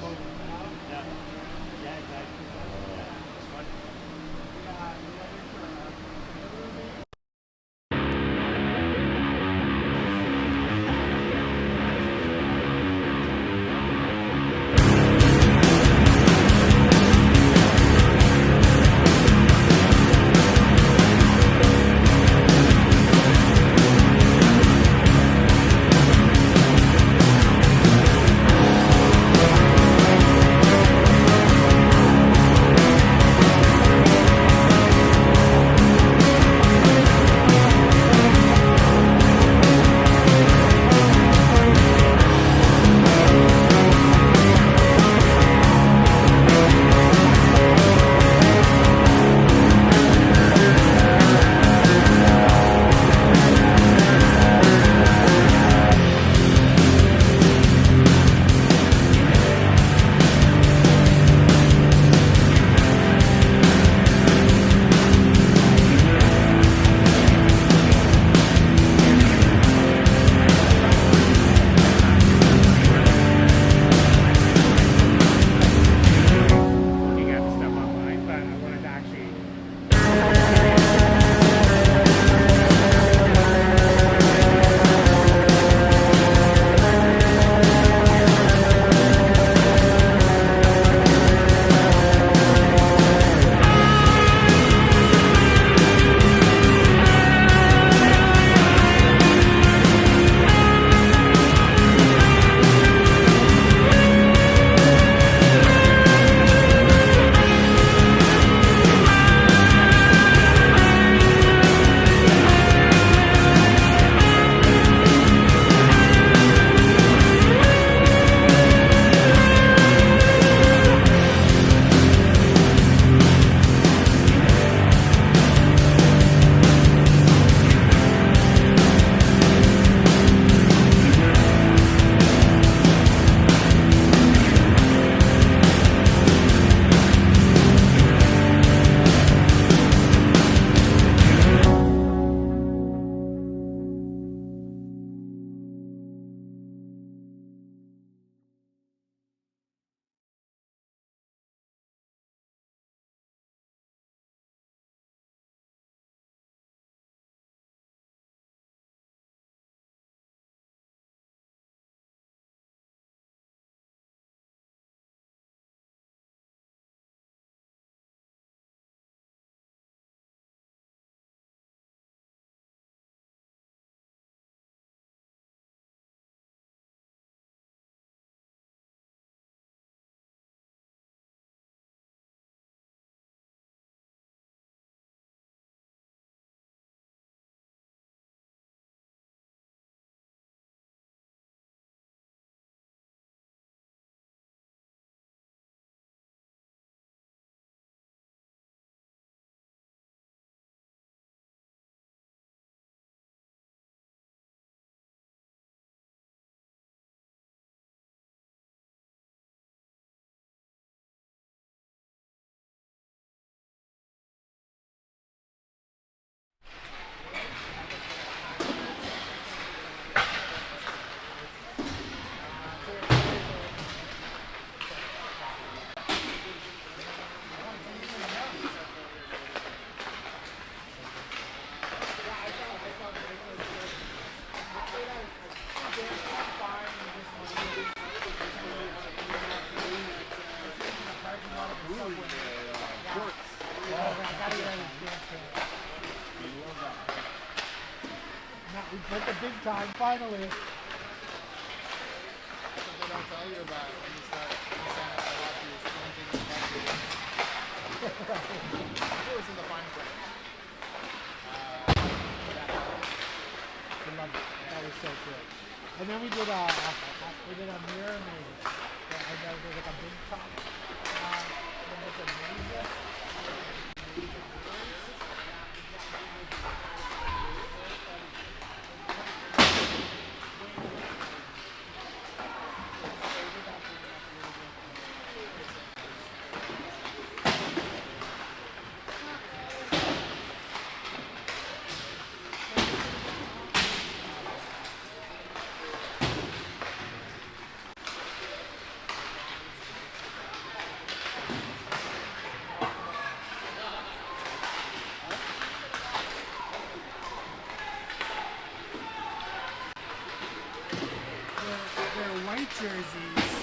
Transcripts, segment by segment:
Yeah. Yeah, exactly. Yeah, it's fun. Looking at the stuff online, but I wanted to actually. We hit the big time finally. Something I'll tell you about when you start signing up for hockey is squinting and bumping. It was in the fine print. I love it. That was so good. And then we did a mirror maze. And there was like a big top. There was a maze. white jerseys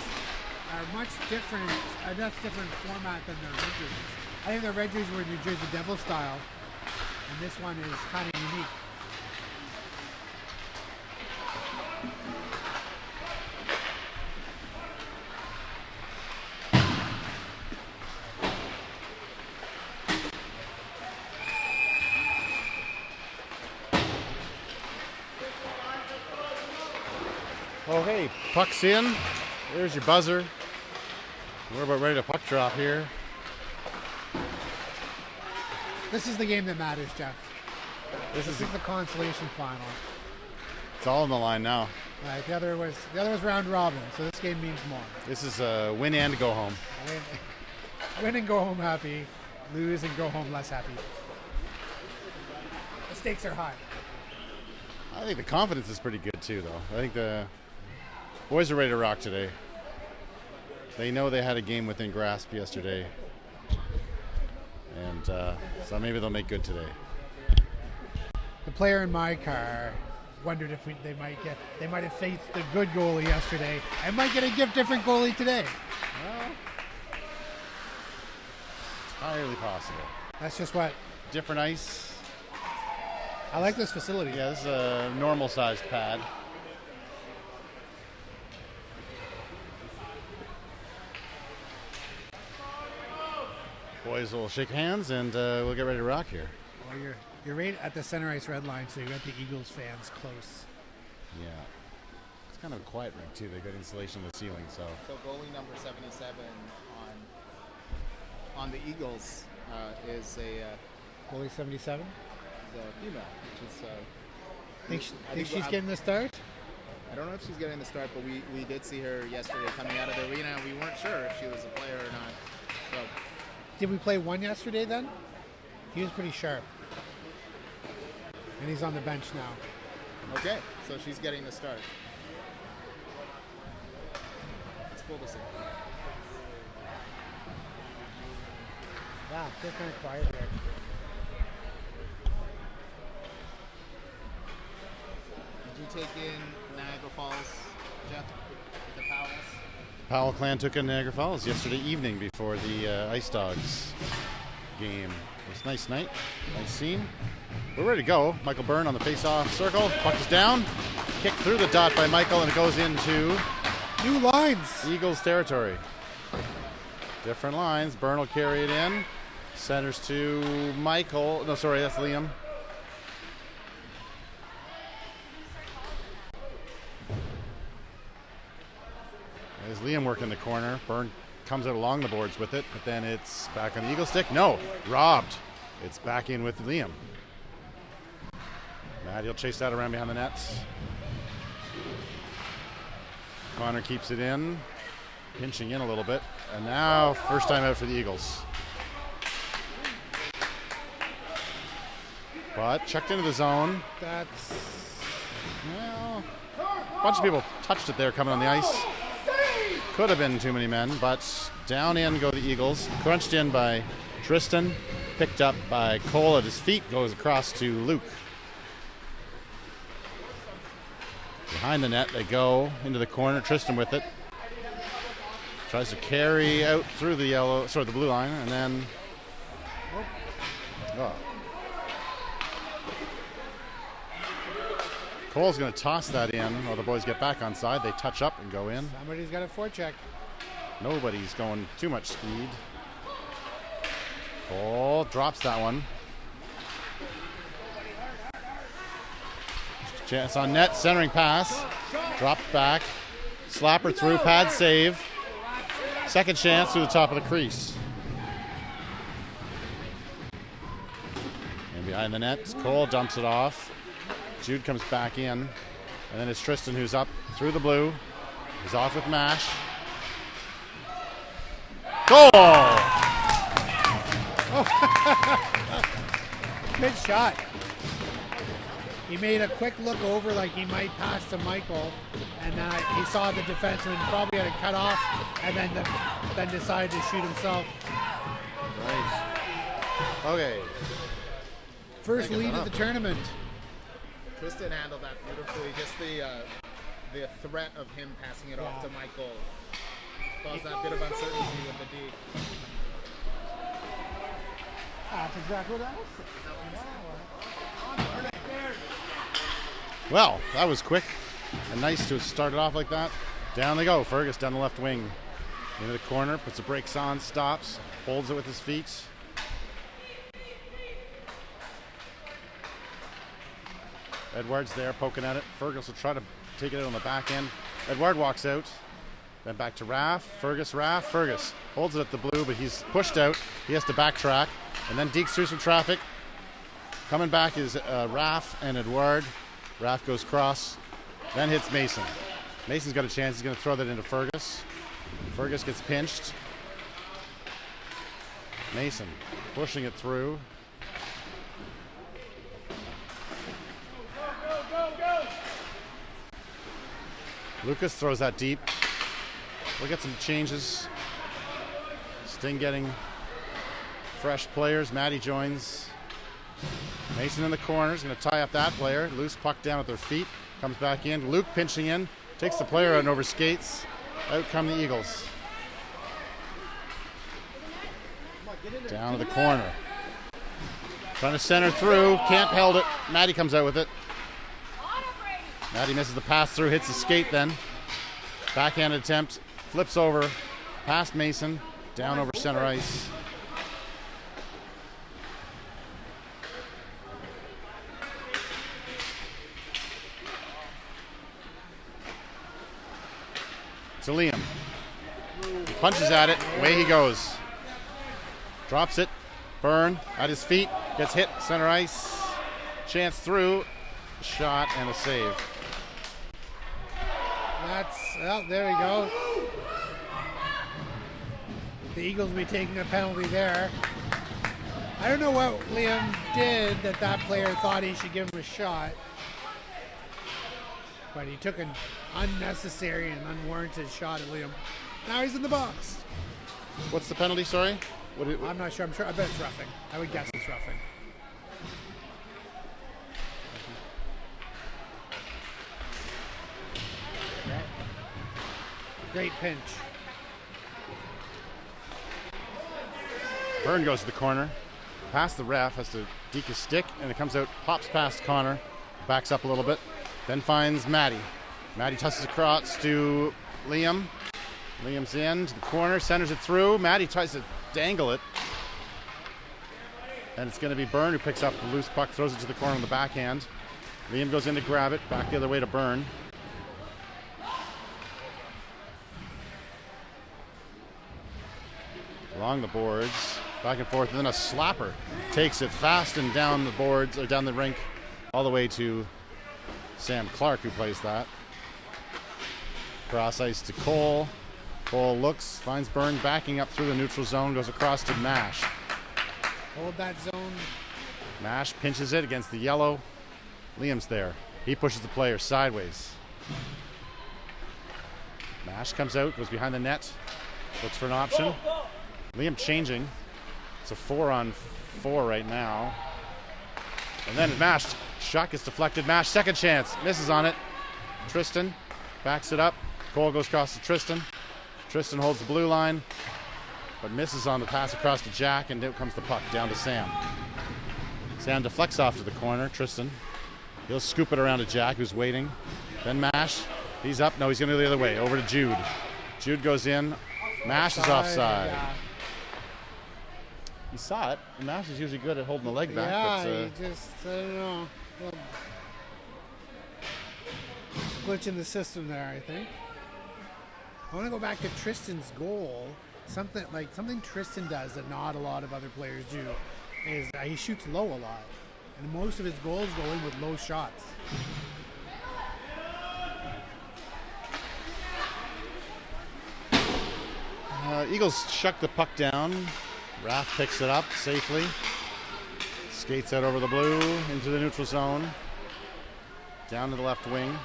are much different, a much different format than the red jerseys. I think the red jerseys were New Jersey Devil style, and this one is kind of unique. Oh, hey, puck's in. There's your buzzer. We're about ready to puck drop here. This is the game that matters, Jeff. This This is is the consolation final. it's all on the line now. Right, the other was round robin, so this game means more. This is a win and go home. Win and go home happy, lose and go home less happy. The stakes are high. I think the confidence is pretty good too, though. I think the boys are ready to rock today. They know they had a game within grasp yesterday, and so maybe they'll make good today. The player in my car wondered if they might have faced a good goalie yesterday and might get a different goalie today. Well, entirely possible. That's just what Different ice. I like. This facility. Yeah, this is a normal-sized pad. Boys will shake hands, and we'll get ready to rock here. Well, you're right at the center ice red line, so you got the Eagles fans close. Yeah. It's kind of a quiet rink, too. They've got insulation on the ceiling, so. So goalie number 77 on the Eagles is a Goalie 77. female, which is. Think she's getting the start? I don't know if she's getting the start, but we did see her yesterday coming out of the arena, and we weren't sure if she was a player or not. So Did we play one yesterday then? He was pretty sharp. And he's on the bench now. okay, so she's getting the start. It's cool to see. Yeah, they're kind of quiet there. Did you take in Niagara Falls, Jeff, the Powells? Powell clan took in Niagara Falls yesterday evening before the Ice Dogs game. It was a nice night, nice scene. We're ready to go. Michael Byrne on the face-off circle. Puck is down. Kicked through the dot by Michael, and it goes into New lines. Eagles territory. Different lines. Byrne will carry it in. Centers to Michael. No, sorry, that's Liam. There's Liam working the corner. Byrne comes out along the boards with it, but then it's back on the Eagle stick. No, robbed. It's back in with Liam. Matt, he'll chase that around behind the nets. Connor keeps it in, pinching in a little bit. And now, first time out for the Eagles. But checked into the zone. That's Well, a bunch of people touched it there coming on the ice. Could have been too many men, but down in go the Eagles. Crunched in by Tristan. Picked up by Cole at his feet. Goes across to Luke. Behind the net they go into the corner. Tristan with it. Tries to carry out through the the blue line, and then Cole's going to toss that in while the boys get back on side. They touch up and go in. somebody's got a forecheck. Nobody's going too much speed. Cole drops that one. Chance on net, centering pass. Dropped back. Slapper through, pad save. Second chance through the top of the crease. And behind the net, Cole dumps it off. Jude comes back in. And then it's Tristan who's up through the blue. He's off with Mash. Goal! Good shot. He made a quick look over like he might pass to Michael, and he saw the defenseman probably had it cut off, and then decided to shoot himself. Right. Okay. First Make it lead of up. the tournament. Tristan handled that beautifully. Just the threat of him passing it off to Michael caused that bit of uncertainty with the D. That's exactly what I was saying. Well, that was quick and nice to start it off like that. Down they go. Fergus down the left wing. Into the corner, puts the brakes on, stops, holds it with his feet. Edward's there poking at it. Fergus will try to take it out on the back end. Edward walks out. Then back to Raff. Fergus, Raff. Fergus holds it at the blue, but he's pushed out. He has to backtrack. And then dekes through some traffic. Coming back is Raff and Edward. Raff goes cross. Then hits Mason. Mason's got a chance. He's going to throw that into Fergus. Fergus gets pinched. Mason pushing it through. Lucas throws that deep. We'll get some changes. Sting getting fresh players. Maddie joins. Mason in the corner is going to tie up that player. Loose puck down at their feet. Comes back in. Luke pinching in. Takes the player out and over skates. Out come the Eagles. Down to the corner. Trying to center through. Camp held it. Maddie comes out with it. Maddie misses the pass through. Hits the skate then. Backhand attempt. Flips over. Past Mason. Down over center ice. To Liam. He punches at it. Away he goes. Drops it. Byrne at his feet. Gets hit. Center ice. Chance through. Shot and a save. Well, there we go. The Eagles will be taking a penalty there. I don't know what Liam did that player thought he should give him a shot. But he took an unnecessary and unwarranted shot at Liam. Now he's in the box. What's the penalty, sorry? I'm not sure. I bet it's roughing. I would guess it's roughing. Great pinch. Byrne goes to the corner. Past the ref, has to deke his stick, and it comes out, pops past Connor, backs up a little bit, then finds Maddie. Maddie tosses across to Liam. Liam's in to the corner, centers it through. Maddie tries to dangle it. And it's going to be Byrne who picks up the loose puck, throws it to the corner on the backhand. Liam goes in to grab it, back the other way to Byrne. Along the boards, back and forth, and then a slapper takes it fast and down the boards, or down the rink, all the way to Sam Clark, who plays that. Cross ice to Cole. Cole looks, finds Byrne backing up through the neutral zone, goes across to Mash. Hold that zone. Mash pinches it against the yellow. Liam's there. He pushes the player sideways. Mash comes out, goes behind the net, looks for an option. Liam changing. It's a 4-on-4 right now. And then Mash, shot gets deflected. Mash, second chance, misses on it. Tristan backs it up. Cole goes across to Tristan. Tristan holds the blue line, but misses on the pass across to Jack, and out comes the puck down to Sam. Sam deflects off to the corner. Tristan, he'll scoop it around to Jack, who's waiting. Then Mash, he's up. No, he's going to go the other way, over to Jude. Jude goes in. Mash is offside. Yeah. He saw it, and Mash is usually good at holding the leg back. Yeah, but, he just, I don't know. Glitch in the system there, I think. I want to go back to Tristan's goal. Something Tristan does that not a lot of other players do is he shoots low a lot. And most of his goals go in with low shots. Eagles shuck the puck down. Raff picks it up safely. Skates out over the blue into the neutral zone. Down to the left wing.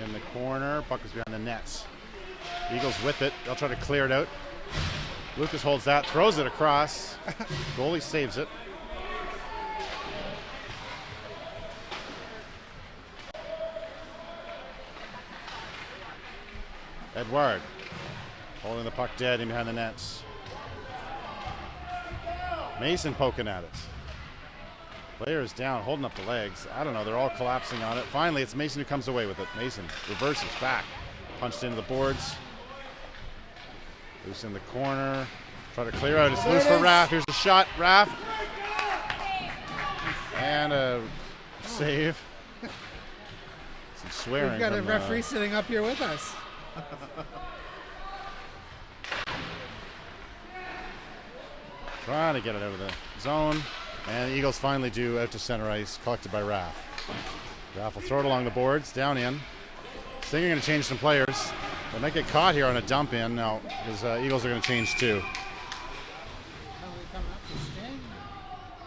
In the corner, puck is behind the nets. Eagles with it. They'll try to clear it out. Lucas holds that, throws it across. Goalie saves it. Edouard holding the puck dead in behind the nets. Mason poking at it. Players down, holding up the legs. I don't know, they're all collapsing on it. Finally, it's Mason who comes away with it. Mason reverses back. Punched into the boards. Loose in the corner. Try to clear out. It's loose for Raff. Here's the shot. Raff. And a save. Some swearing. We've got a referee sitting up here with us. Trying to get it out of the zone. And the Eagles finally do out to center ice, collected by Raff. Raff will throw it along the boards, down in. I think they're going to change some players. They might get caught here on a dump in. No, because Eagles are going to change too.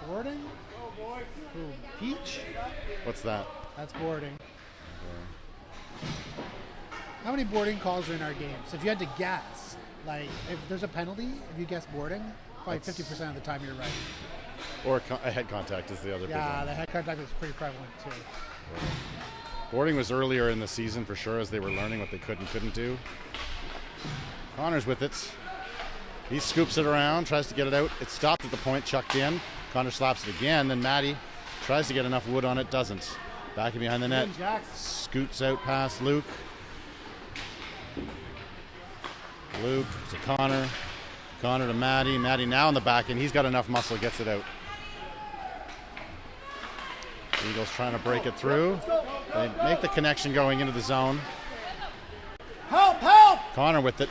Boarding? Ooh, Peach? What's that? That's boarding. How many boarding calls are in our games? If you had to guess, like if there's a penalty, if you guess boarding, probably 50% of the time you're right. Or a head contact is the other big one. Yeah, the head contact is pretty prevalent too. Boarding was earlier in the season for sure as they were learning what they could and couldn't do. Connor's with it. He scoops it around, tries to get it out. It's stopped at the point, chucked in. Connor slaps it again. Then Matty tries to get enough wood on it, doesn't. Back in behind the net. Scoots out past Luke. Luke to Connor. Connor to Matty. Matty now in the back end. He's got enough muscle, gets it out. Eagles trying to break it through. They make the connection going into the zone. Help! Help! Connor with it.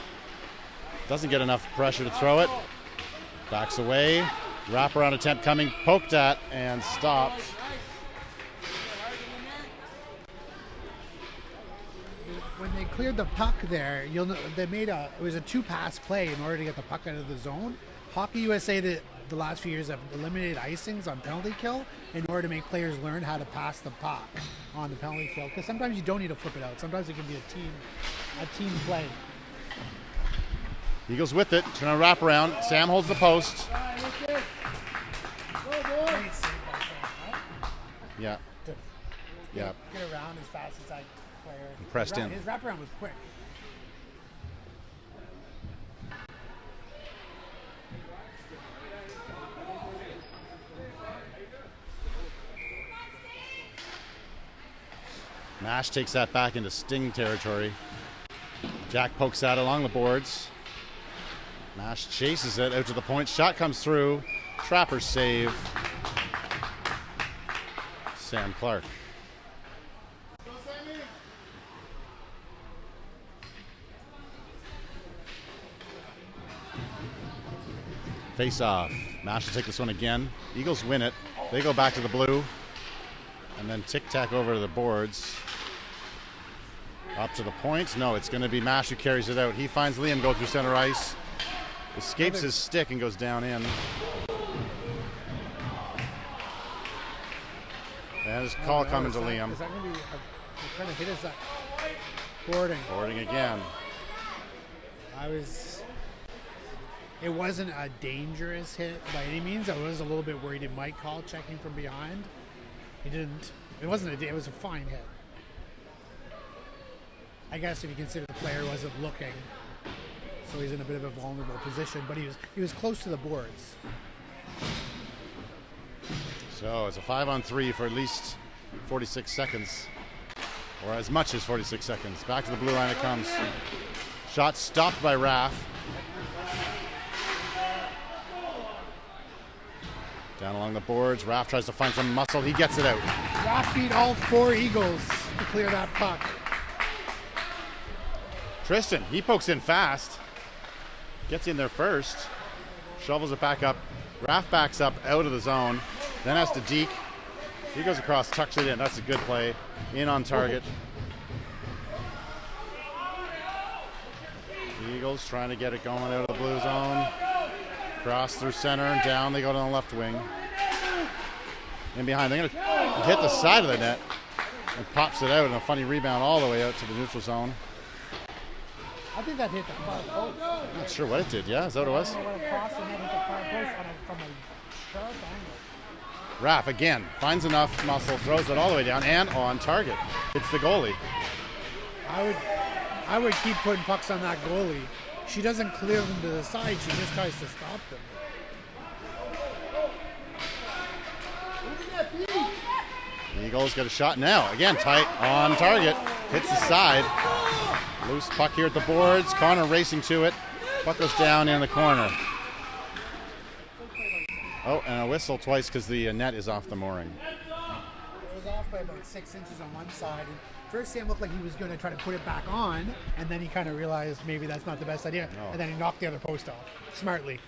Doesn't get enough pressure to throw it. Backs away. Wraparound attempt coming. Poked at and stopped. When they cleared the puck there, you'll know they made it was a 2-pass play in order to get the puck out of the zone. Hockey USA the last few years have eliminated icings on penalty kill in order to make players learn how to pass the puck on the penalty kill. Because sometimes you don't need to flip it out. Sometimes it can be a team play. Eagles with it, trying to wrap around. Sam holds the post. Yeah. Yeah. Get around as fast as that player. Pressed in. His wraparound was quick. Nash takes that back into Sting territory. Jack pokes at it along the boards. Nash chases it out to the point. Shot comes through. Trapper save. Sam Clark. Face off. Nash will take this one again. Eagles win it. They go back to the blue. And then tic-tac over to the boards. Up to the point. No, it's going to be Mash who carries it out. He finds Liam go through center ice. Escapes his stick and goes down in. And his call coming to Liam. Is that going to be trying to hit us that boarding? Boarding again. It wasn't a dangerous hit by any means. I was a little bit worried he might call checking from behind. He didn't. It was a fine hit. I guess if you consider the player wasn't looking, so he's in a bit of a vulnerable position, but he was close to the boards. So it's a 5-on-3 for at least 46 seconds, or as much as 46 seconds. Back to the blue line it comes. Shot stopped by Raff. Down along the boards. Raff tries to find some muscle. He gets it out. Raff beat all 4 Eagles to clear that puck. Tristan, he pokes in fast. Gets in there first. Shovels it back up. Raff backs up out of the zone. Then has to deke. He goes across, tucks it in. That's a good play. In on target. The Eagles trying to get it going out of the blue zone. Cross through center and down. They go to the left wing. In behind. They're going to hit the side of the net. And pops it out in a funny rebound all the way out to the neutral zone. I think that hit the far post. I'm not sure what it did. Yeah, is that what it was? I don't know what it crossed and hit the far post from a sharp angle. Raff again finds enough muscle, throws it all the way down and on target. It's the goalie. I I would keep putting pucks on that goalie. She doesn't clear them to the side. She just tries to stop them. Eagles get a shot now. Again, tight on target. Hits the side. Loose puck here at the boards. Connor racing to it. Puck goes down in the corner. Oh, and a whistle twice because the net is off the mooring. It was off by about 6 inches on one side. And first, Sam looked like he was going to try to put it back on, and then he kind of realized maybe that's not the best idea, and then he knocked the other post off smartly.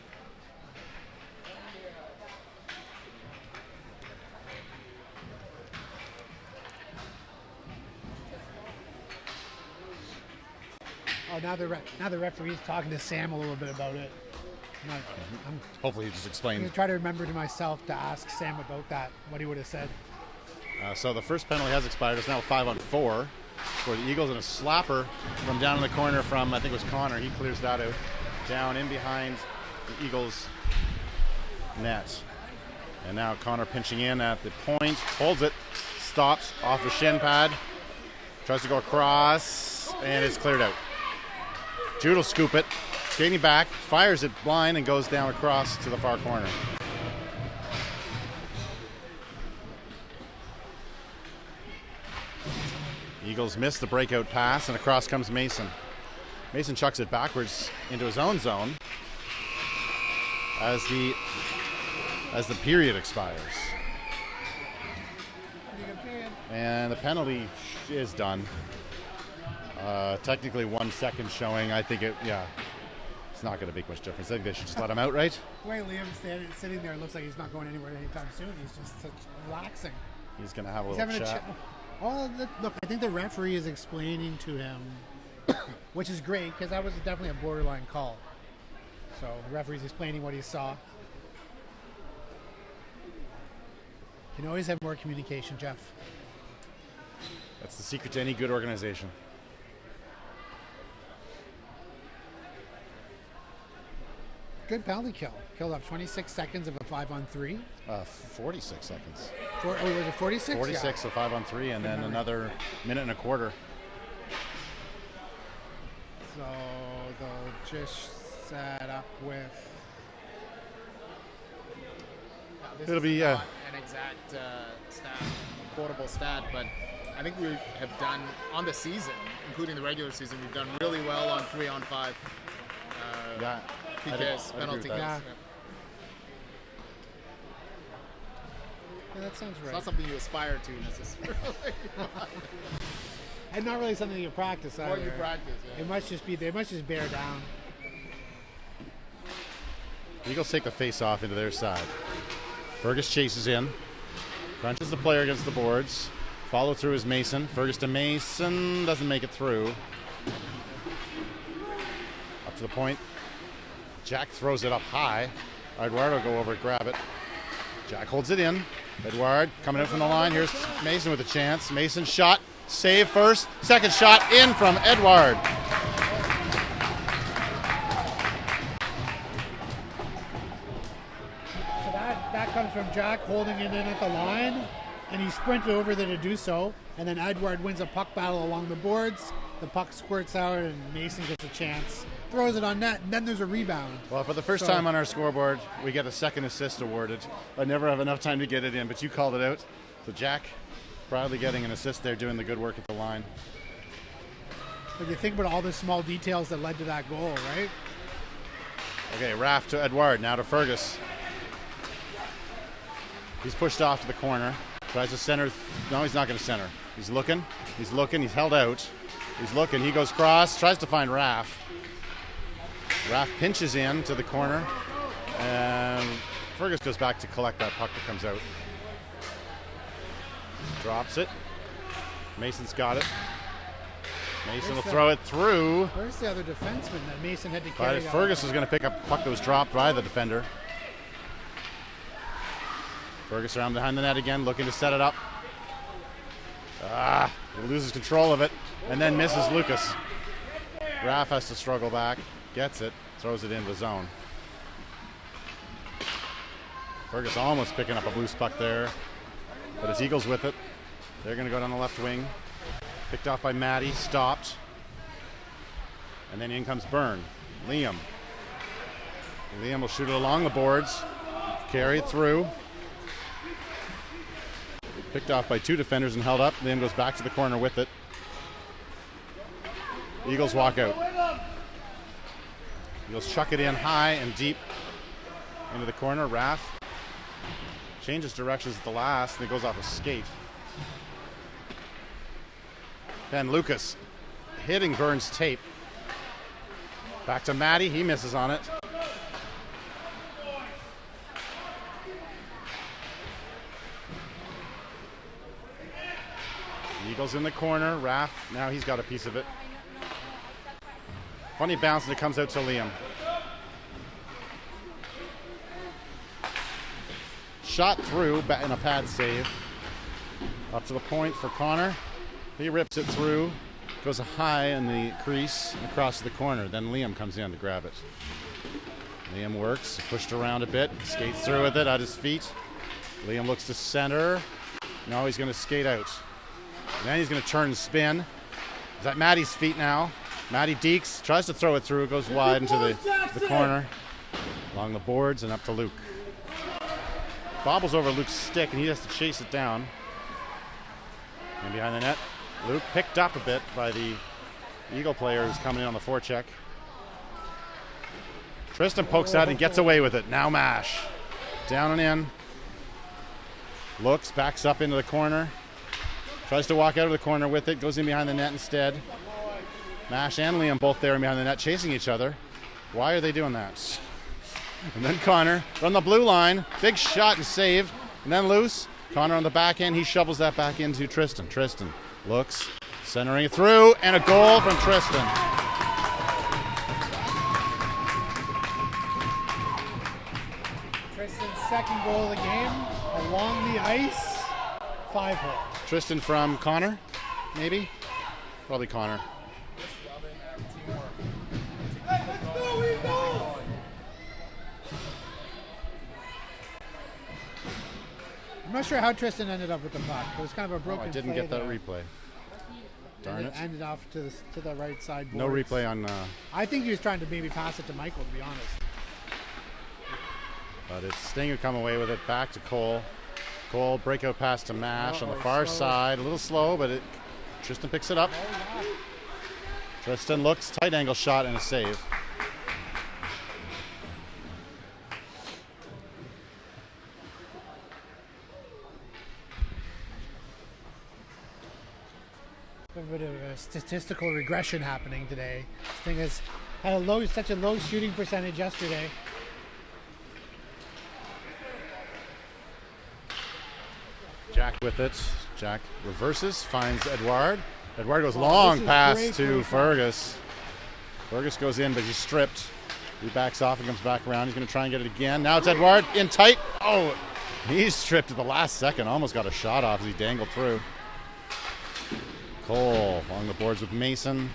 Oh, now the referee's talking to Sam a little bit about it. Hopefully he just I'm explained. going to try to remember to myself to ask Sam about that, what he would have said. So the first penalty has expired. It's now 5-on-4 for the Eagles, and a slapper from down in the corner from, I think it was Connor. He clears that out. Down in behind the Eagles net. And now Connor pinching in at the point. Holds it. Stops off the shin pad. Tries to go across, and it's cleared out. Jude will scoop it. Skating back, fires it blind, and goes down across to the far corner. Eagles miss the breakout pass, and across comes Mason. Mason chucks it backwards into his own zone as the period expires. And the penalty is done. Technically 1 second showing. I think it's not going to make much difference. I think they should just let him out, right? The way Liam's sitting there, looks like he's not going anywhere anytime soon. He's just relaxing. He's going to have a little chat. Look, I think the referee is explaining to him, which is great because that was definitely a borderline call. So the referee's explaining what he saw. You can always have more communication, Jeff. That's the secret to any good organization. Good penalty kill. Killed off 26 seconds of a 5-on-3. 46 seconds. Was it 46? 46, so 5-on-3, and then another minute and a quarter. So they'll just set up with... It'll be an exact stat, quotable stat, but I think we have done, on the season, including the regular season, we've done really well on 3-on-5. PKs, penalty kicks. Yeah, that sounds right. It's not something you aspire to necessarily. And not really something you practice either. What you practice, yeah. They must just bear down. Eagles take the face-off into their side. Fergus chases in. Crunches the player against the boards. Follow through is Mason. Fergus to Mason. Doesn't make it through. Up to the point. Jack throws it up high. Eduardo will go over and grab it. Jack holds it in. Edouard coming in from the line. Here's Mason with a chance. Mason shot. Save first. Second shot in from Edouard. So that comes from Jack holding it in at the line, and he sprinted over there to do so. And then Edouard wins a puck battle along the boards. The puck squirts out, and Mason gets a chance. Throws it on net, and then there's a rebound. Well, for the first time on our scoreboard, we get a second assist awarded. I never have enough time to get it in, but you called it out. So Jack proudly getting an assist there, doing the good work at the line. But you think about all the small details that led to that goal, right? Okay, Raff to Edouard, now to Fergus. He's pushed off to the corner. Tries to center. No, he's not going to center. He's looking. He's held out. He's looking. He goes cross. Tries to find Raff. Raff pinches in to the corner. And Fergus goes back to collect that puck that comes out. Drops it. Mason's got it. Mason will throw it through. Where's the other defenseman that Mason had to carry? But Fergus was going to pick up a puck that was dropped by the defender. Fergus around behind the net again, looking to set it up. He loses control of it, and then misses Lucas. Raff has to struggle back, gets it, throws it into the zone. Fergus almost picking up a loose puck there, but it's Eagles with it. They're going to go down the left wing. Picked off by Matty, stopped. And then in comes Byrne. Liam. Liam will shoot it along the boards. Carry it through. Picked off by two defenders and held up. Liam goes back to the corner with it. Eagles walk out. Eagles chuck it in high and deep into the corner. Raff changes directions at the last, and it goes off a skate. Then Lucas hitting Burns' tape. Back to Matty. He misses on it. Eagles in the corner. Raff, now he's got a piece of it. Funny bounce, and it comes out to Liam. Shot through in a pad save. Up to the point for Connor. He rips it through. Goes high in the crease across the corner. Then Liam comes in to grab it. Liam works, pushed around a bit, skates through with it at his feet. Liam looks to center. No, he's going to skate out. And then he's going to turn and spin. He's at Matty's feet now. Matty deeks, tries to throw it through. It goes wide into the corner. Along the boards and up to Luke. Bobbles over Luke's stick, and he has to chase it down. And behind the net, Luke picked up a bit by the Eagle player who's coming in on the forecheck. Tristan pokes out and gets away with it. Now Mash. Down and in. Looks, backs up into the corner. Tries to walk out of the corner with it. Goes in behind the net instead. Mash and Liam both there behind the net chasing each other. Why are they doing that? And then Connor from the blue line. Big shot and save. And then loose. Connor on the back end. He shovels that back into Tristan. Tristan looks, centering it through, and a goal from Tristan. Tristan's second goal of the game, along the ice, 5-hole. Tristan from Connor, maybe? Probably Connor. I'm not sure how Tristan ended up with the puck. It was kind of a broken I didn't play get that there. replay. Darn And it. it ended off to the right side boards. No replay on... I think he was trying to maybe pass it to Michael, to be honest. but it's Sting who come away with it. Back to Cole. Cole, breakout pass to Mash on the far side. A little slow, but Tristan picks it up. Tristan looks, tight angle shot and a save. A bit of a statistical regression happening today. This thing has had such a low shooting percentage yesterday. Jack with it. Jack reverses, finds Edouard. Edouard goes long pass to Fergus. Fergus goes in, but he's stripped. He backs off and comes back around. He's going to try and get it again. Now it's Edouard in tight. Oh, he's stripped at the last second. Almost got a shot off as he dangled through. Cole along the boards with Mason.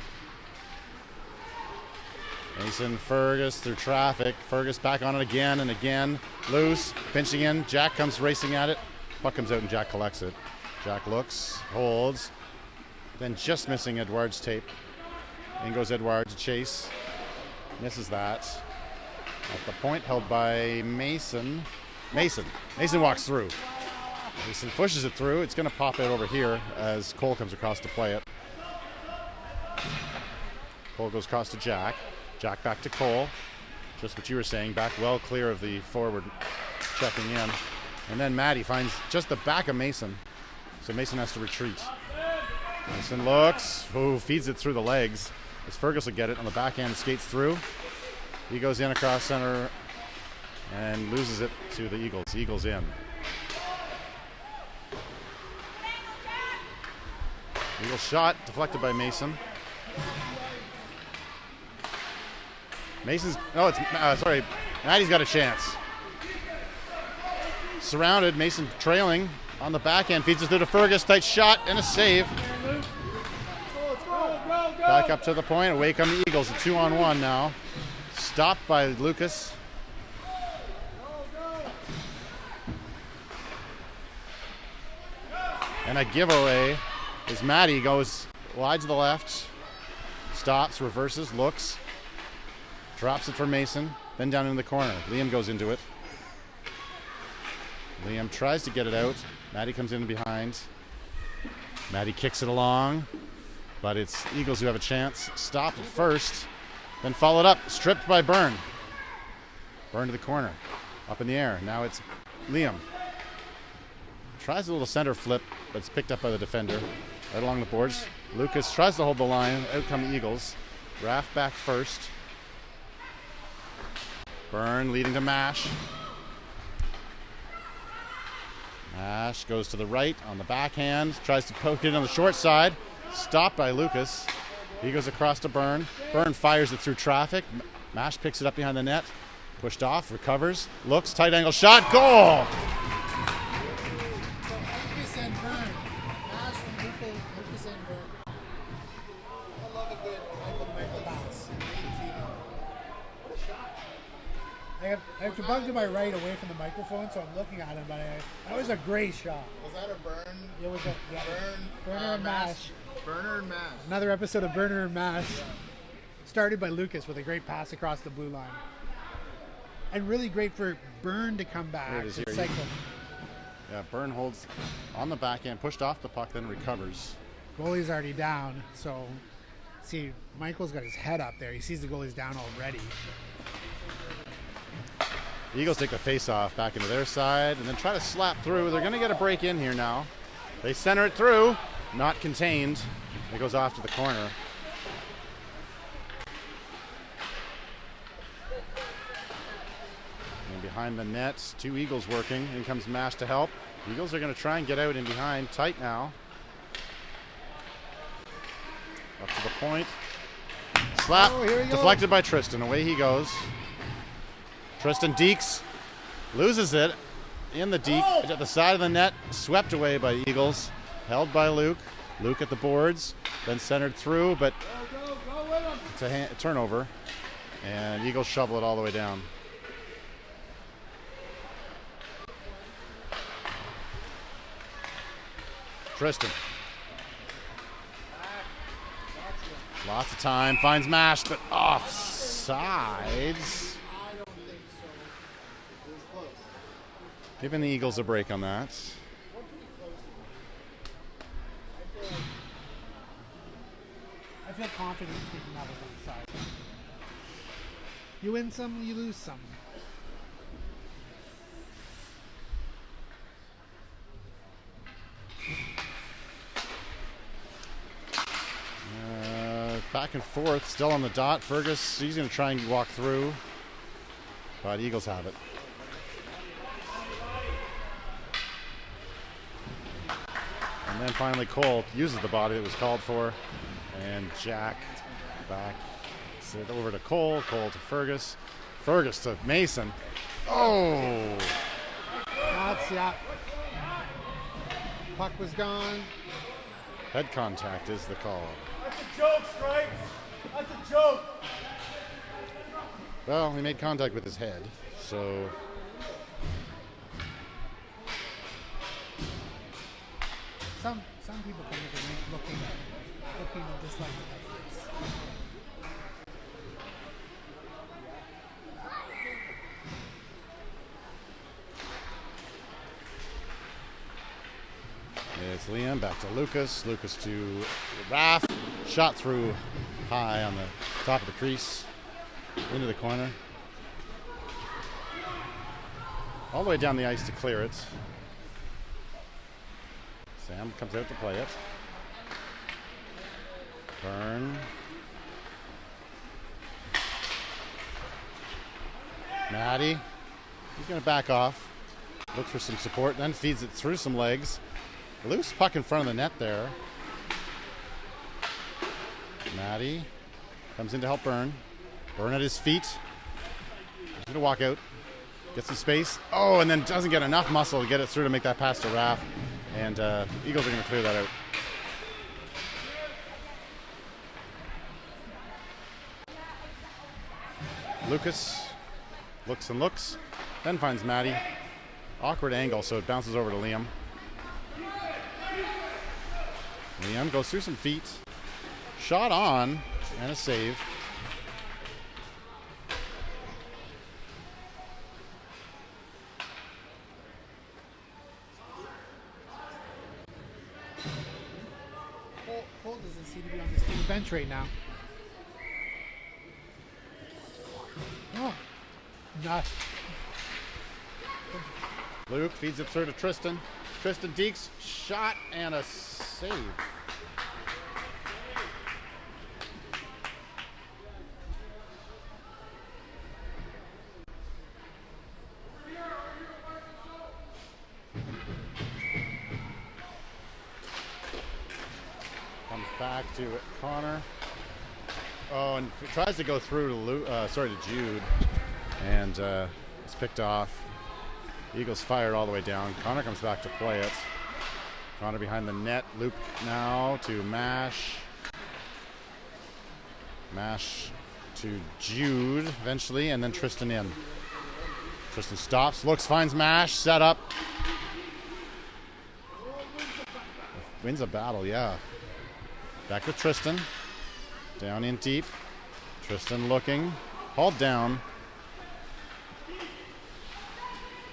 Mason, Fergus through traffic. Fergus back on it again and again. Loose, pinching in. Jack comes racing at it. Puck comes out and Jack collects it. Jack looks, holds. Then just missing Edouard's tape. In goes Edouard to chase. Misses that. At the point held by Mason. Mason walks through. Mason pushes it through. It's going to pop out over here as Cole comes across to play it. Cole goes across to Jack. Jack back to Cole. Just what you were saying, back well clear of the forward checking in. And then Matty finds just the back of Mason. So Mason has to retreat. Mason looks, feeds it through the legs. As Fergus will get it on the back end, skates through. He goes in across center and loses it to the Eagles. Eagles in. Eagles shot, deflected by Mason. Matty's got a chance. Surrounded, Mason trailing on the back end, feeds it through to Fergus, tight shot and a save. Back up to the point, away come the Eagles, a 2-on-1 now. Stopped by Lucas. And a giveaway as Matty goes wide to the left. Stops, reverses, looks. Drops it for Mason. Then down in the corner. Liam goes into it. Liam tries to get it out. Maddie comes in behind. Maddie kicks it along. But it's Eagles who have a chance. Stopped at first. Then followed up. Stripped by Byrne. Byrne to the corner. Up in the air. Now it's Liam. Tries a little center flip, but it's picked up by the defender. Right along the boards. Lucas tries to hold the line. Out come the Eagles. Raff back first. Byrne leading to Mash. Mash goes to the right on the backhand. Tries to poke it on the short side. Stopped by Lucas. He goes across to Byrne. Byrne fires it through traffic. Mash picks it up behind the net. Pushed off, recovers, looks, tight angle shot, goal! Lucas and Byrne. Mash from Lucas and Byrne. I love a good Michael pass. What a shot. I have to bug to my right away from the microphone, so I'm looking at him, but that was a great shot. Was that a Byrne? It was a Burner and Mash. Burner and Mash. Another episode of Burner and Mash. Started by Lucas with a great pass across the blue line. And really great for Byrne to come back. Here it is here. Yeah, Byrne holds on the backhand, pushed off the puck, then recovers. Goalie's already down, so see, Michael's got his head up there. He sees the goalie's down already. The Eagles take the face-off back into their side and then try to slap through. They're going to get a break in here now. They center it through, not contained. It goes off to the corner. And behind the net, two Eagles working. In comes Mash to help. Eagles are going to try and get out in behind. Tight now. Up to the point. Slap. Deflected by Tristan. Away he goes. Tristan Deeks loses it in the deep at the side of the net. Swept away by Eagles. Held by Luke. Luke at the boards. Then centered through, but it's a turnover. And Eagles shovel it all the way down. Tristan. Lots of time. Finds Mash, but offsides. Giving the Eagles a break on that. I feel confident thinking that was onside. You win some, you lose some. Back and forth, still on the dot. Fergus, he's going to try and walk through, but Eagles have it. And then finally Cole uses the body that was called for, and Jack back. Sit over to Cole, Cole to Fergus, Fergus to Mason. Oh! That's, yeah. Puck was gone. Head contact is the call. That's a joke, Stripes. That's a joke. Well, he made contact with his head, so... Some people can make looking and dislike the referees. It's Liam back to Lucas. Lucas to Raff. Shot through high on the top of the crease. Into the corner. All the way down the ice to clear it. Sam comes out to play it. Byrne. Maddie. He's going to back off. Looks for some support, then feeds it through some legs. Loose puck in front of the net there. Maddie comes in to help Byrne. Byrne at his feet. He's going to walk out. Get some space. Oh, and then doesn't get enough muscle to get it through to make that pass to Raff. And Eagles are going to clear that out. Lucas looks and looks, then finds Maddie. Awkward angle, so it bounces over to Liam. Liam goes through some feet. Shot on, And a save. Cole doesn't seem to be on the student bench right now. Oh, not. Luke feeds it through to Tristan. Tristan Deeks, shot and a save. Comes back to Connor. Oh, and tries to go through to Jude, and it's picked off. Eagles fired all the way down. Connor comes back to play it. Connor behind the net. Luke now to Mash. Mash to Jude eventually, and then Tristan in. Tristan stops, looks, finds Mash, set up. Wins a battle, yeah. Back to Tristan. Down in deep. Tristan looking. Hauled down.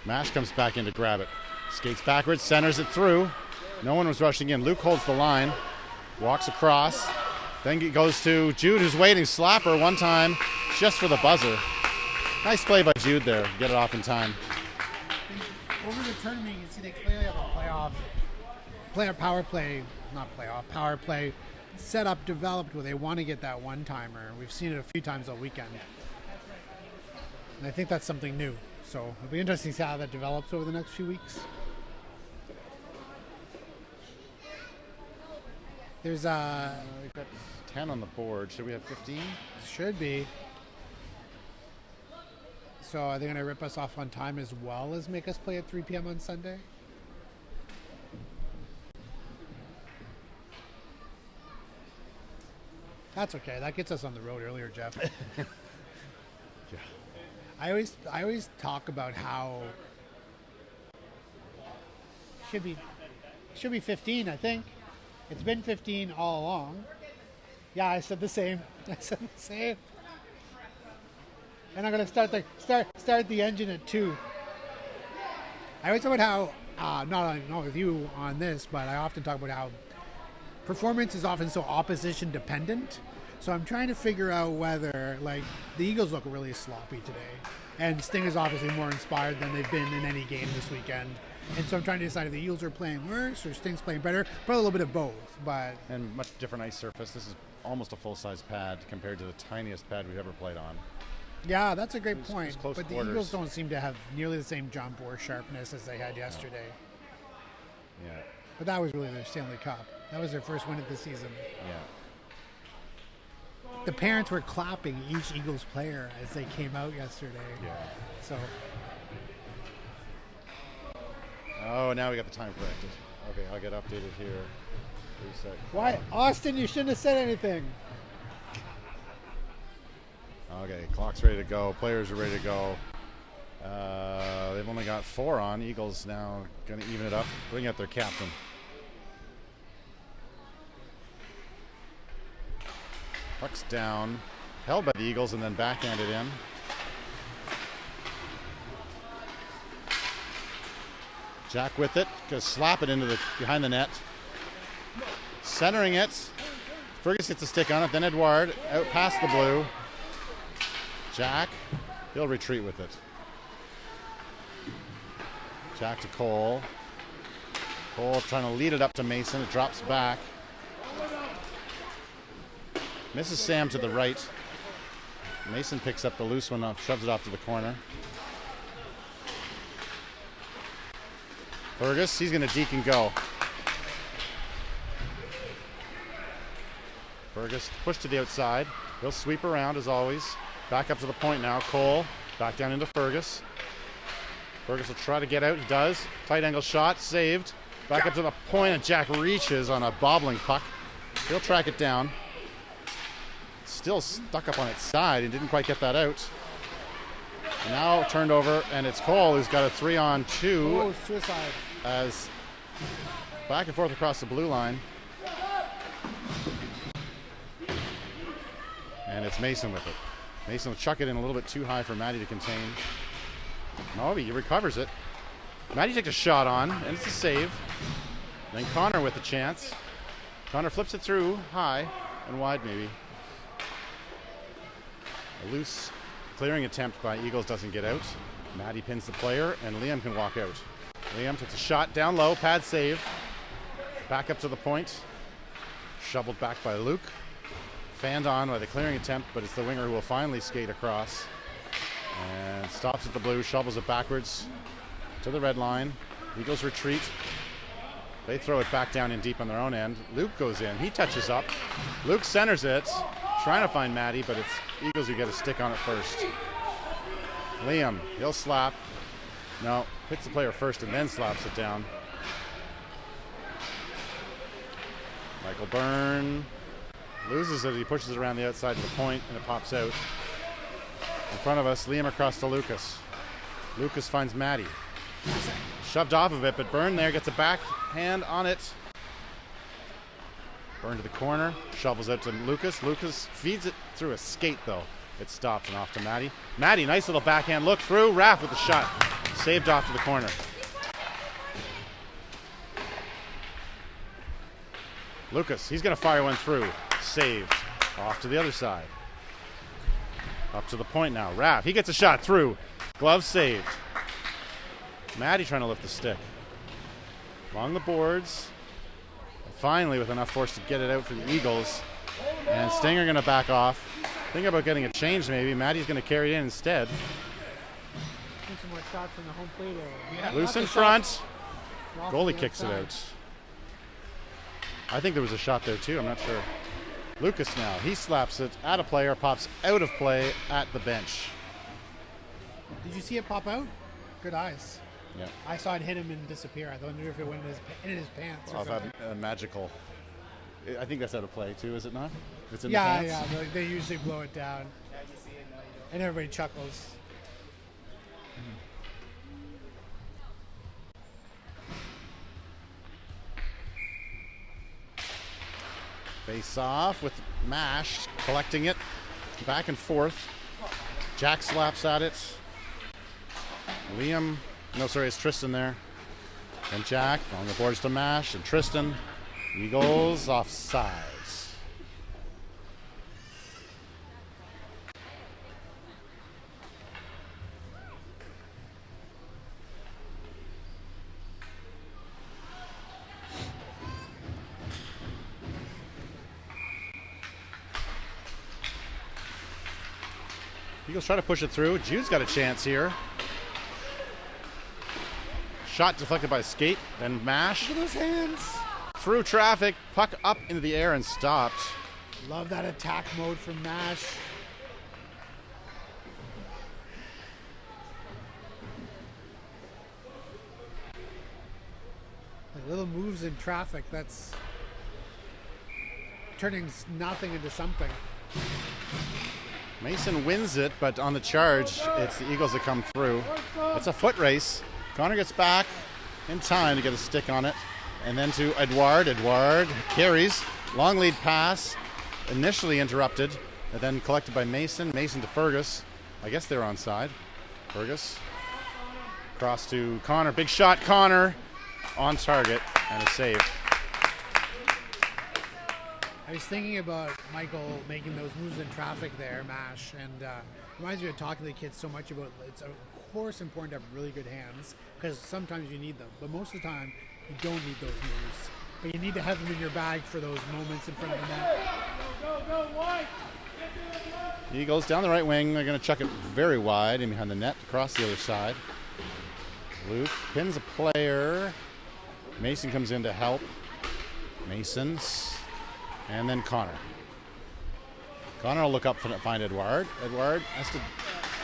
Mash comes back in to grab it. Skates backwards, centers it through. No one was rushing in. Luke holds the line. Walks across. Then it goes to Jude, who's waiting. Slapper one time, just for the buzzer. Nice play by Jude there. Get it off in time. Over the tournament, you can see they clearly have a power play set up, developed where they want to get that one-timer. We've seen it a few times all weekend. And I think that's something new. So it'll be interesting to see how that develops over the next few weeks. There's We've got 10 on the board. Should we have 15? should be. So are they going to rip us off on time as well as make us play at 3 p.m. on Sunday? That's okay. That gets us on the road earlier, Jeff. Yeah. I always talk about how should be 15, I think. It's been 15 all along. Yeah, I said the same. And I'm gonna start the engine at 2. I always talk about how not with you on this, but I often talk about how performance is often so opposition dependent. So I'm trying to figure out whether, like, the Eagles look really sloppy today, and Sting is obviously more inspired than they've been in any game this weekend. And so I'm trying to decide if the Eagles are playing worse or Sting's playing better. Probably a little bit of both, but And much different ice surface. This is almost a full-size pad compared to the tiniest pad we've ever played on. yeah, that's a great It was point. close But the quarters. Eagles don't seem to have nearly the same jump or sharpness as they had yesterday. Yeah, But that was really their Stanley Cup. That was their first win of the season. yeah. The parents were clapping each Eagles player as they came out yesterday. Yeah. So Oh, now we got the time corrected. Okay, I'll get updated here. Reset. why, Austin? You shouldn't have said anything. Okay, clock's ready to go. Players are ready to go. They've only got 4 on. Eagles now going to even it up. Bring out their captain. Puck's down. Held by the Eagles and then backhanded in. Jack with it. Going to slap it into the behind the net. Centering it. Fergus gets a stick on it. Then Edouard out past the blue. Jack. He'll retreat with it. Jack to Cole. Cole trying to lead it up to Mason. It drops back. Misses Sam to the right. Mason picks up the loose one, shoves it off to the corner. Fergus, he's going to deke and go. Fergus pushed to the outside. He'll sweep around as always. Back up to the point now. Cole back down into Fergus. Fergus will try to get out. He does. Tight angle shot. Saved. Back up to the point, and Jack reaches on a bobbling puck. He'll track it down. Still stuck up on its side and didn't quite get that out. And now turned over, and it's Cole who's got a 3-on-2. Oh, suicide. As back and forth across the blue line. And it's Mason with it. Mason will chuck it in a little bit too high for Maddie to contain. No, he recovers it. Maddie takes a shot on, and it's a save. Then Connor with the chance. Connor flips it through high and wide maybe. A loose clearing attempt by Eagles doesn't get out. Maddie pins the player, and Liam can walk out. Liam takes a shot down low, pad save. Back up to the point. Shoveled back by Luke. Fanned on by the clearing attempt, but it's the winger who will finally skate across. And stops at the blue, shovels it backwards to the red line. Eagles retreat. They throw it back down in deep on their own end. Luke goes in. He touches up. Luke centers it, trying to find Maddie, but it's Eagles who get a stick on it first. Liam, he'll slap. No, hits the player first and then slaps it down. Michael Byrne loses it. He pushes it around the outside of the point, and it pops out. In front of us, Liam across to Lucas. Lucas finds Maddie. Shoved off of it, but Byrne there gets a backhand on it. Byrne to the corner, shovels out to Lucas. Lucas feeds it through a skate, though. It stops and off to Maddie. Maddie, nice little backhand look through. Raff with the shot. Saved off to the corner. Lucas, he's going to fire one through. Saved. Off to the other side. Up to the point now. Raff, he gets a shot through. Glove saved. Maddie trying to lift the stick. Along the boards. And finally, with enough force to get it out for the Eagles. And Stinger going to back off. Think about getting a change maybe. Maddie's going to carry it in instead. Some more shots from the home plate area. Yeah, loose in front. Goalie kicks it out. I think there was a shot there too. I'm not sure. Lucas now. He slaps it at a player, pops out of play at the bench. Did you see it pop out? Good eyes. Yeah. I saw it hit him and disappear. I wonder if it went in his pants or something. Magical. I think that's out of play too, is it not? If it's in yeah, the pants? yeah. They usually blow it down. Yeah, you see it, no, you don't. And everybody chuckles. Face off with Mash, collecting it, back and forth. Jack slaps at it. Liam, no, sorry, it's Tristan there. And Jack on the boards to Mash, and Tristan. Eagles offsides. Eagles try to push it through. Jude's got a chance here. Shot deflected by skate, then Mash. Look at those hands. Through traffic, puck up into the air and stopped. Love that attack mode from Mash. Like little moves in traffic, that's turning nothing into something. Mason wins it, but on the charge, it's the Eagles that come through. It's a foot race. Connor gets back in time to get a stick on it. And then to Edouard. Edouard carries. Long lead pass. Initially interrupted, and then collected by Mason. Mason to Fergus. I guess they're onside. Fergus. Cross to Connor. Big shot, Connor. On target, and a save. I was thinking about Michael making those moves in traffic there, Mash, and reminds me of talking to the kids so much about it's of course important to have really good hands because sometimes you need them, but most of the time you don't need those moves. But you need to have them in your bag for those moments in front of the net. Go, wide! Eagles down the right wing. They're going to chuck it very wide and behind the net across the other side. Luke pins a player. Mason comes in to help. Mason's. And then Connor. Connor will look up and find Edouard. Edouard has to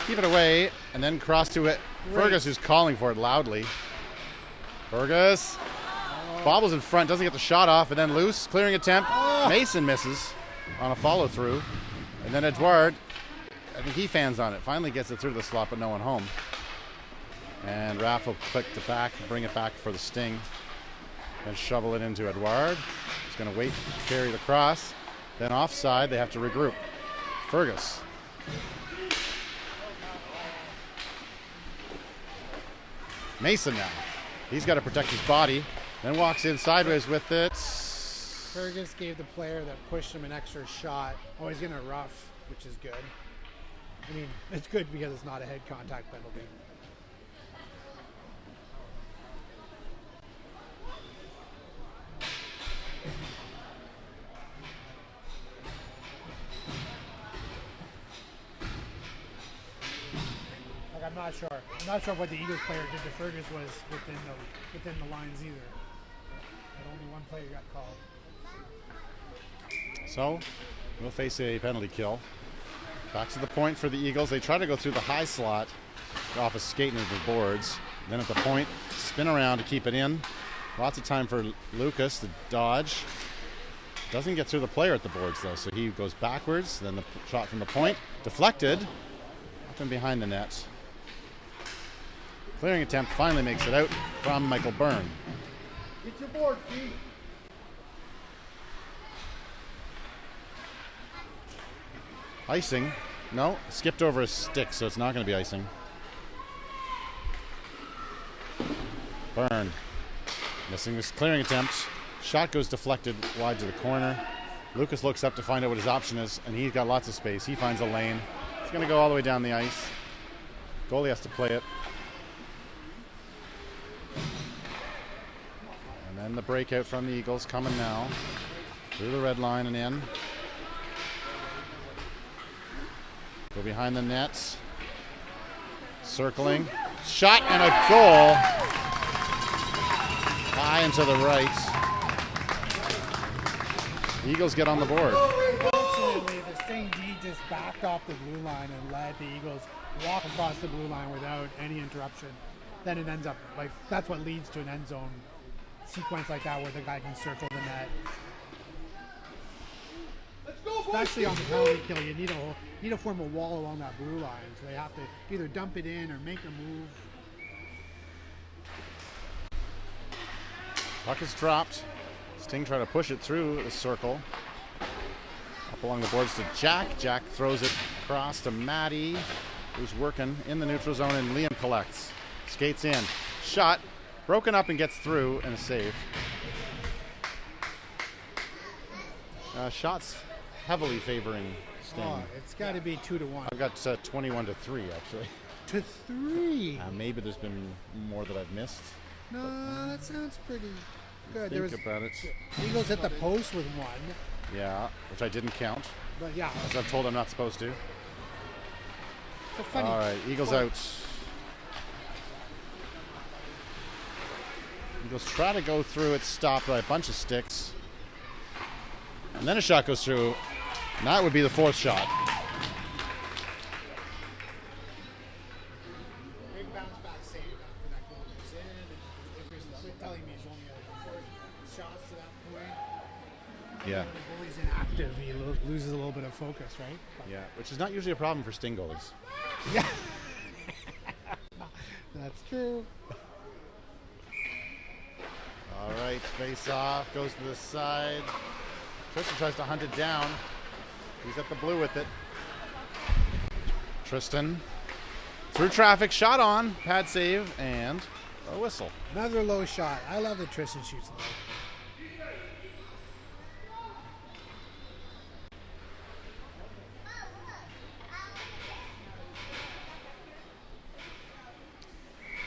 keep it away and then cross to it. Fergus, who's calling for it loudly. Fergus bobbles in front, doesn't get the shot off, and then loose, clearing attempt. Mason misses on a follow through. And then Edouard, I think he fans on it, finally gets it through the slot, but no one home. And Raff will click the back, bring it back for the sting. Then shovel it into Edouard. He's going to wait to carry the cross. Then offside, they have to regroup. Fergus. Mason now. He's got to protect his body. Then walks in sideways with it. Fergus gave the player that pushed him an extra shot. Oh, he's getting a rough, which is good. I mean, it's good because it's not a head contact penalty. Like, I'm not sure. I'm not sure what the Eagles player did to Fergus was within the lines either. But only one player got called. So we'll face a penalty kill. Back to the point for the Eagles. They try to go through the high slot off a skate into the boards. Then at the point, spin around to keep it in. Lots of time for Lucas to dodge. Doesn't get through the player at the boards though, so he goes backwards. Then the shot from the point, deflected, up and behind the net. Clearing attempt finally makes it out from Michael Byrne. Get your board, Steve. Icing. No, skipped over a stick, so it's not going to be icing. Byrne. Missing this clearing attempt. Shot goes deflected wide to the corner. Lucas looks up to find out what his option is, and he's got lots of space. He finds a lane. He's going to go all the way down the ice. Goalie has to play it. And then the breakout from the Eagles coming now. Through the red line and in. Go behind the nets. Circling. Shot and a goal. High and to the right. Eagles get on the board. Unfortunately, the Sting D just backed off the blue line and let the Eagles walk across the blue line without any interruption. Then it ends up, like, that's what leads to an end zone sequence like that where the guy can circle the net. Especially on the penalty kill, you need to form a wall along that blue line, so they have to either dump it in or make a move. Puck is dropped. Sting trying to push it through the circle. Up along the boards to Jack. Jack throws it across to Matty, who's working in the neutral zone, and Liam collects. Skates in. Shot. Broken up and gets through, and a save. Shots heavily favoring Sting. Oh, it's got to be 2-1. I've got 21-3 actually. To 3. Maybe there's been more that I've missed. No, that sounds pretty good. Think about it. Eagles hit the post with 1. Yeah, which I didn't count. But yeah, As I've told I'm not supposed to. it's a funny. All right, Eagles out. Eagles try to go through. It's stopped by a bunch of sticks. And then a shot goes through. And that would be the 4th shot. Big bounce back save after that goal goes in. And if you're telling me he's only had 4 shots to that point, Yeah. when the goalie's inactive, he loses a little bit of focus, right? Yeah, which is not usually a problem for Sting goalies. Yeah. That's true. All right, face off, goes to the side. Tristan tries to hunt it down. He's at the blue with it. Tristan through traffic, shot on, pad save, and a whistle. Another low shot. I love that Tristan shoots low.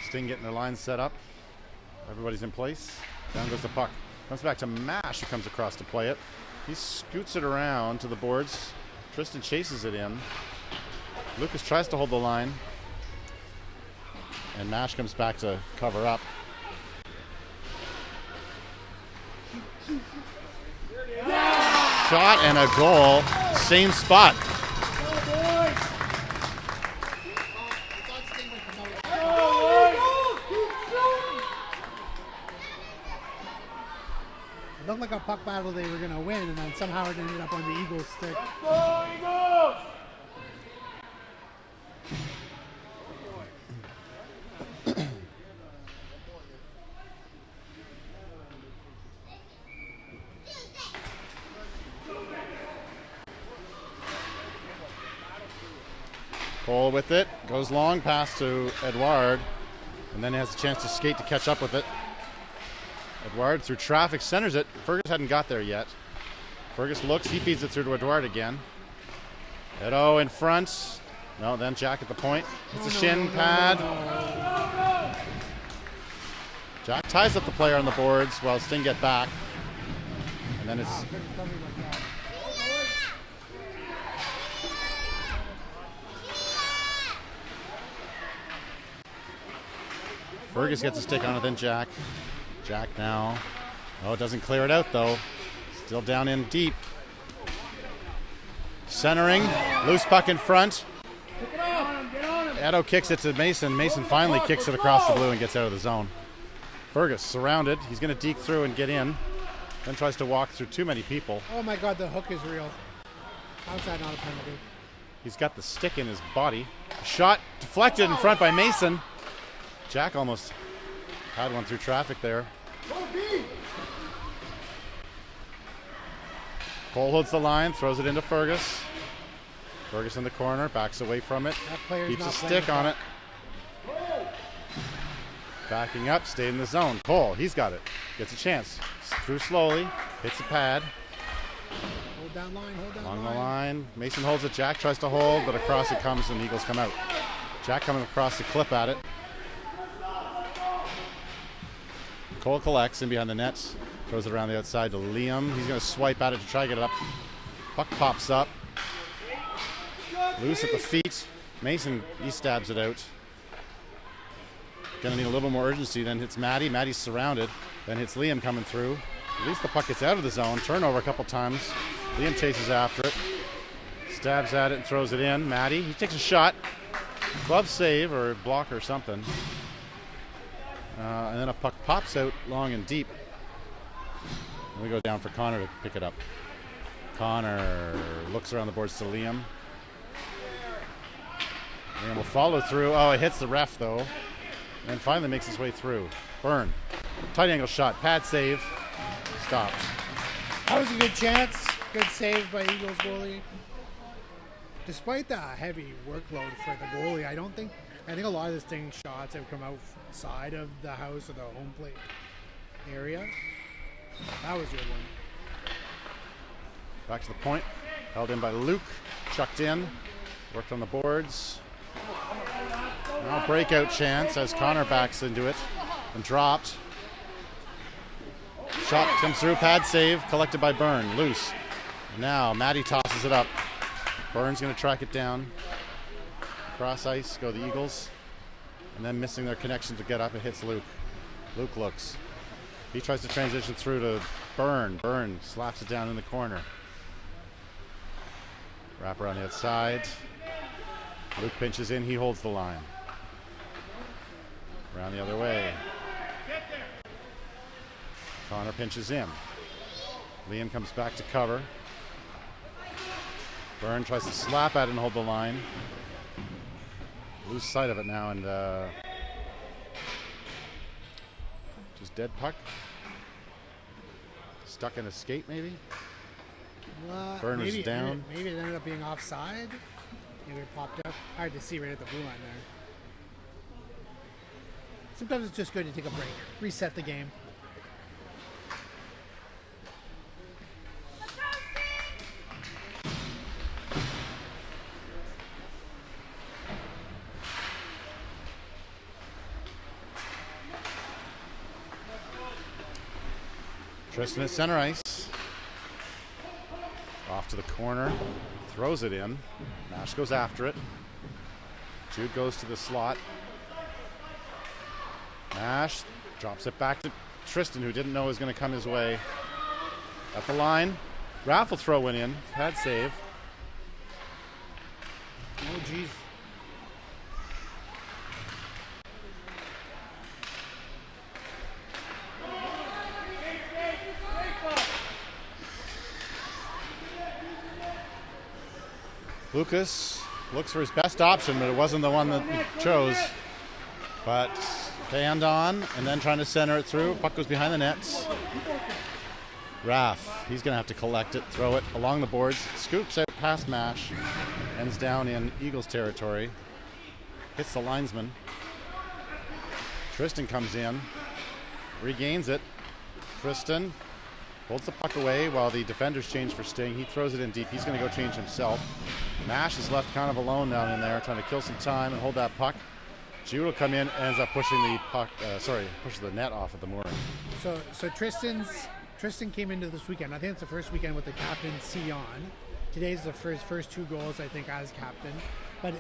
Sting getting their lines set up. Everybody's in place. Down goes the puck. Comes back to Mash, who comes across to play it. He scoots it around to the boards. Tristan chases it in. Lucas tries to hold the line. And Mash comes back to cover up. Shot and a goal. Same spot. It looked like a puck battle they were going to win, and then somehow it ended up on the Eagles' stick. Cole with it. Goes long, pass to Edouard. And then has a chance to skate to catch up with it. Edouard through traffic centers it. Fergus hadn't got there yet. Fergus looks. He feeds it through to Edouard again. Edo in front. No, then Jack at the point. It's a shin pad. Jack ties up the player on the boards while Sting get back. And then it's... Fergus gets a stick on it, then Jack. Jack now. Oh, it doesn't clear it out, though. Still down in deep. Centering. Loose puck in front. Edo kicks it to Mason. Mason finally kicks it across the blue and gets out of the zone. Fergus surrounded. He's going to deke through and get in. Then tries to walk through too many people. Oh my God, the hook is real. How's that not a penalty? He's got the stick in his body. Shot deflected in front by Mason. Jack almost had one through traffic there. Cole holds the line, throws it into Fergus. Fergus in the corner, backs away from it. Keeps a stick on it. Backing up, stayed in the zone. Cole, he's got it. Gets a chance. Through slowly, hits the pad. Hold down line, hold down Along line. the line. Mason holds it. Jack tries to hold, but across it comes and Eagles come out. Jack coming across the clip at it. Cole collects in behind the nets. Throws it around the outside to Liam. He's going to swipe at it to try to get it up. Puck pops up. Loose at the feet. Mason, he stabs it out. Going to need a little more urgency. Then hits Maddie. Maddie's surrounded. Then hits Liam coming through. At least the puck gets out of the zone. Turnover a couple times. Liam chases after it. Stabs at it and throws it in. Maddie, he takes a shot. Glove save or block or something. And then a puck pops out long and deep. And we go down for Connor to pick it up. Connor looks around the boards to Liam. Liam will follow through. Oh, it hits the ref though. And finally makes his way through. Byrne. Tight angle shot. Pad save. Stopped. That was a good chance. Good save by Eagles goalie. Despite the heavy workload for the goalie, I think a lot of the Sting shots have come outside of the house or the home plate area. That was a good one. Back to the point. Held in by Luke. Chucked in. Worked on the boards. Now breakout chance as Connor backs into it and dropped. Shot comes through. Pad save. Collected by Byrne. Loose. Now Maddie tosses it up. Byrne's going to track it down. Cross ice, go the Eagles. And then missing their connection to get up, it hits Luke. Luke looks. He tries to transition through to Byrne. Byrne slaps it down in the corner. Wrapper on the outside. Luke pinches in, he holds the line. Around the other way. Connor pinches in. Liam comes back to cover. Byrne tries to slap at it and hold the line. Lose sight of it now and just dead puck. Stuck in a skate maybe? Byrne was down. Maybe it ended up being offside. Maybe it popped up. Hard to see right at the blue line there. Sometimes it's just good to take a break. Reset the game. Tristan at center ice. Off to the corner. Throws it in. Nash goes after it. Jude goes to the slot. Nash drops it back to Tristan, who didn't know it was going to come his way. At the line. Raffle throw went in. Pad save. Oh, geez. Lucas looks for his best option, but it wasn't the one that he chose. But hand on, and then trying to center it through. Puck goes behind the nets. Raff, he's going to have to collect it, throw it along the boards. Scoops out past Mash. Ends down in Eagles territory. Hits the linesman. Tristan comes in. Regains it. Tristan holds the puck away while the defenders change for Sting. He throws it in deep. He's going to go change himself. Mash is left kind of alone down in there, trying to kill some time and hold that puck. Jude will come in and ends up pushing the puck, pushes the net off of the mooring. So Tristan came into this weekend. I think it's the first weekend with the captain C on. Today's the first 2 goals, I think, as captain. But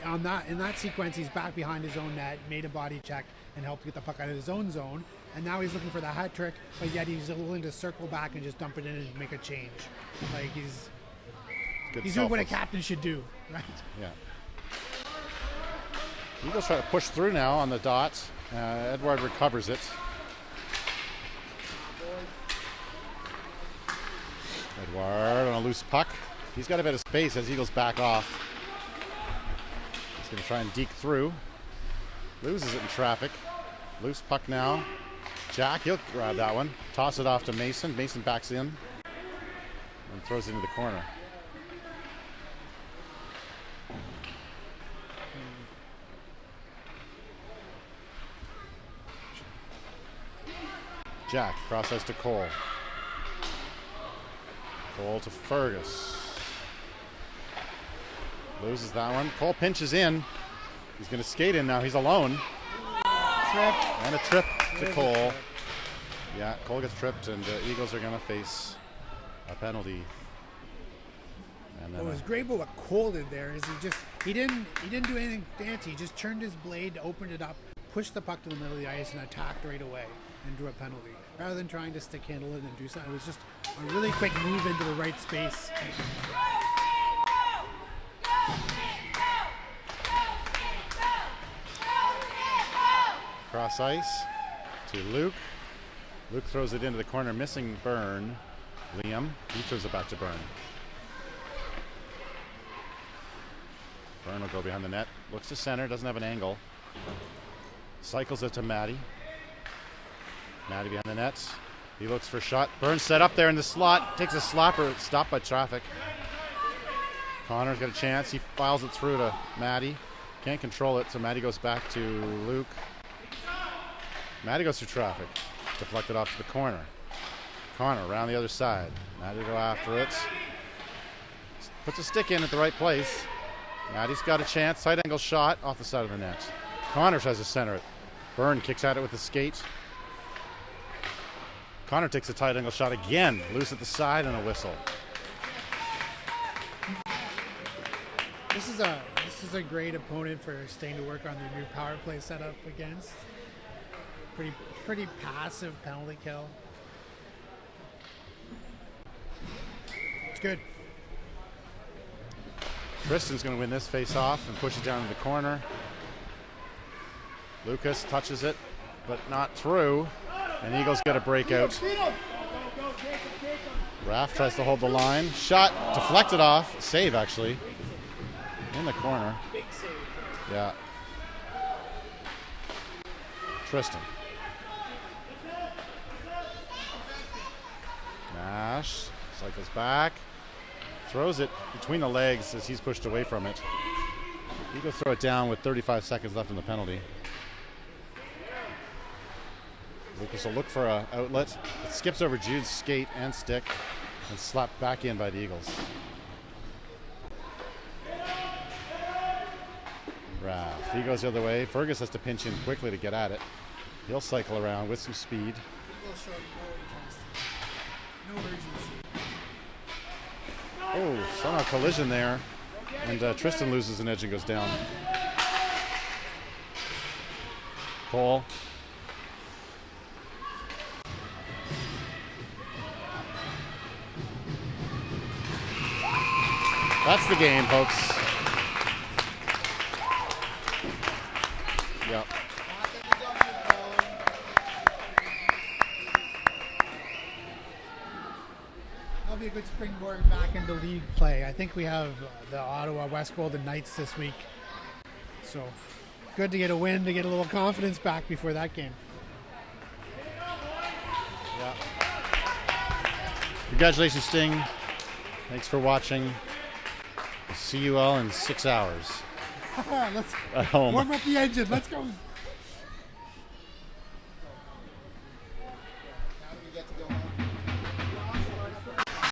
in that sequence, he's back behind his own net, made a body check, and helped get the puck out of his own zone. And now he's looking for the hat trick, but yet he's willing to circle back and just dump it in and make a change. Like he's doing what a captain should do, right? Yeah. Eagles try to push through now on the dot. Edward recovers it. Edward on a loose puck. He's got a bit of space as Eagles back off. He's going to try and deke through. Loses it in traffic. Loose puck now. Jack, he'll grab that one. Toss it off to Mason. Mason backs in and throws it into the corner. Jack, cross ice to Cole. Cole to Fergus. Loses that one. Cole pinches in. He's going to skate in now. He's alone. Trip. And a trip to Cole. Yeah, Cole gets tripped, and Eagles are going to face a penalty. And then What was great about what Cole did there is he didn't do anything fancy. He just turned his blade, opened it up, pushed the puck to the middle of the ice, and attacked right away and drew a penalty. Rather than trying to stick handle it and do something, it was just a really quick move into the right space. cross ice to Luke. Luke throws it into the corner, missing Byrne. Liam, he throws it back to Byrne. Byrne will go behind the net. Looks to center, doesn't have an angle. Cycles it to Matty. Matty behind the net. He looks for a shot. Byrne set up there in the slot. Takes a slapper, stopped by traffic. Connor's got a chance. He files it through to Matty. Can't control it, so Matty goes back to Luke. Matty goes through traffic. Deflected off to the corner. Connor around the other side. Matty go after it. Puts a stick in at the right place. Matty's got a chance. Side angle shot off the side of the net. Connor tries to center it. Byrne kicks at it with the skate. Connor takes a tight angle shot again. Loose at the side and a whistle. This is a great opponent for Stoney to work on their new power play setup against. Pretty passive penalty kill. It's good. Tristan's going to win this face off and push it down to the corner. Lucas touches it, but not through. And Eagles get a breakout. Raff tries to hold the line. Shot deflected off. Save, actually. In the corner. Big save. Yeah. Tristan. Nash cycles back. Throws it between the legs as he's pushed away from it. Eagles throw it down with 35 seconds left in the penalty. Lucas will look for an outlet. It skips over Jude's skate and stick and slapped back in by the Eagles. Raff. He goes the other way. Fergus has to pinch in quickly to get at it. He'll cycle around with some speed. No urgency. Oh, somehow collision there. And Tristan loses an edge and goes down. Cole. That's the game, folks. Yep. That'll be a good springboard back into league play. I think we have the Ottawa West Golden Knights this week. So good to get a win, to get a little confidence back before that game. Yeah. Congratulations, Sting. Thanks for watching. See you all in 6 hours Let's at home. warm up the engine. Let's go.